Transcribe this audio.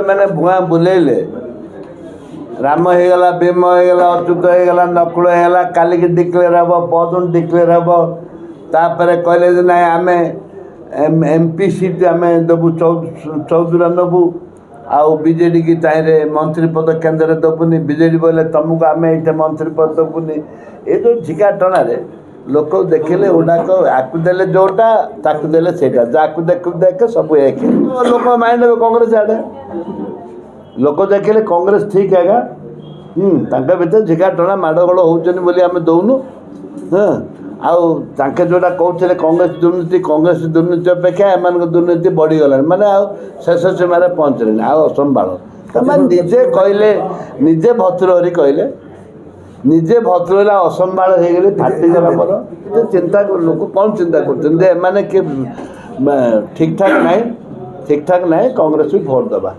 मैंने भुआ बुलेले राम होगला भीम होगला अच्युत होगला नकुल होगला काली की डिक्लेयर हम पदुन डिक्लेयर हम तापर कहले ना आम एमपी सीट आम देवु 14 नबू आउ बीजेडी की चाहिए मंत्री पद केन्द्र दबुनि बीजेडी बोले तुमको आम ये मंत्री पद दबुनि ये जो झिका टणारे लोक देखिले गुड़ाक आकु देले जोटा ताकु देले सेटा जाकु देख सब एक लोक माइंड कांग्रेस आड़े लोक देखिले कांग्रेस ठीक है तांका भीतर झिका टणा माड़गोड़ होचनी बोली आम दौनु हाँ आउ तांके जोटा कहते कांग्रेस दुर्नीति अपेक्षा एम दुर्नीति बढ़ीगला माने शेष सीमार पहुँचले आउ असंभाल निजे कहले निजे भतुरहरी कहले निजे भद्रला असंभाल हो गले फाटीगला मोर चिंता लोक कौन चिंता कर ठीक ठाक ना कांग्रेस भी भोट दबा।